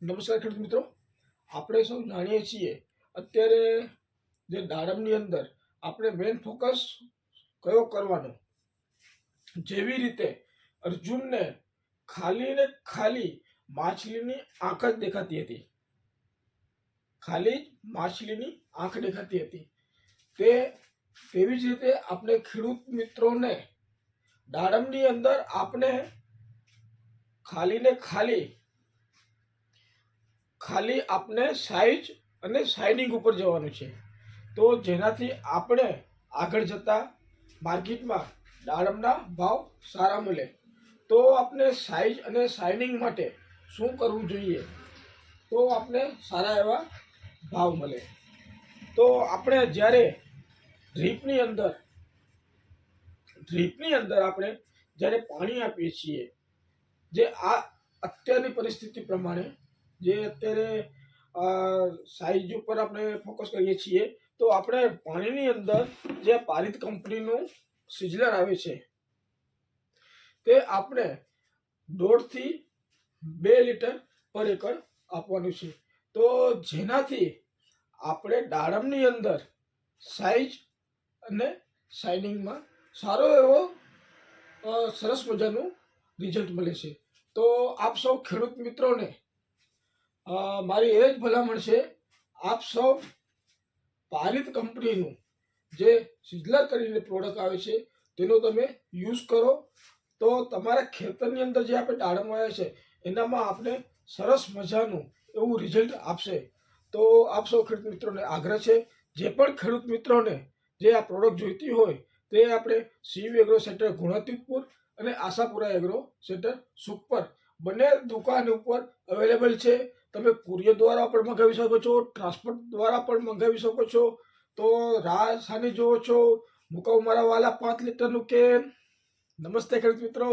નમસ્કાર ખેડૂત મિત્રો, આપણે સૌ જાણીએ છીએ અત્યારે જે દાડમની અંદર આપણે મેઇન ફોકસ કયો કરવાનો. જેવી રીતે અર્જુનને ખાલી ને ખાલી માછલીની આંખ જ દેખાતી હતી, ખાલી માછલીની આંખ દેખાતી હતી. તેવી જ રીતે આપણે ખેડૂત મિત્રોને દાડમની અંદર આપણે ખાલી ને ખાલી આપણે સાઇઝ અને શાઇનિંગ ઉપર જવાનું છે. તો જેનાથી આપણે આગળ જતા માર્કેટમાં દાડમના ભાવ સારા મળે. તો આપણે સાઇઝ અને શાઇનિંગ માટે શું કરવું જોઈએ તો આપણે સારા એવા ભાવ મળે. તો આપણે જ્યારે ડ્રીપની અંદર આપણે જ્યારે પાણી આપીએ છીએ, જે આ અત્યારની પરિસ્થિતિ પ્રમાણે જે અત્યારે સાઇઝ ઉપર આપણે ફોકસ કરીએ છીએ, તો આપણે પાણીની અંદર જે પારિત કંપનીનું સિઝલર આવે છે તે આપણે 1.5 થી 2 લીટર પર એકર આપવાનું છે. તો જેનાથી આપણે દાડમની અંદર સાઇઝ અને શાઇનિંગમાં સારો એવો સરસ મજાનું રિઝલ્ટ મળે છે. તો આપ સૌ ખેડૂત મિત્રોને મારી એ જ ભલામણ છે, આપ સૌ પારિત કંપનીનું જે સિઝલર કરીને પ્રોડક્ટ આવે છે તેનો તમે યુઝ કરો. તો તમારા ખેતરની અંદર જે આપણે દાડમ વાવ્યા છે એનામાં આપણે સરસ મજાનું એવું રિઝલ્ટ આપશે. તો આપ સૌ ખેડૂત મિત્રોને આગ્રહ છે, જે પણ ખેડૂત મિત્રોને જે આ પ્રોડક્ટ જોઈતી હોય તે આપણે સીવી એગ્રો સેન્ટર ગુણાતીતપુર અને આશાપુરા એગ્રો સેન્ટર સુખપર બંને દુકાન ઉપર અવેલેબલ છે. તમે કુરિયર દ્વારા પણ મંગાવી શકો છો, ટ્રાન્સપોર્ટ દ્વારા પણ મંગાવી શકો છો. તો રાહ સાની જોવો છો? મુકાવ મારા વાલા 5 લીટરનું કેન. નમસ્તે ખેડૂત મિત્રો.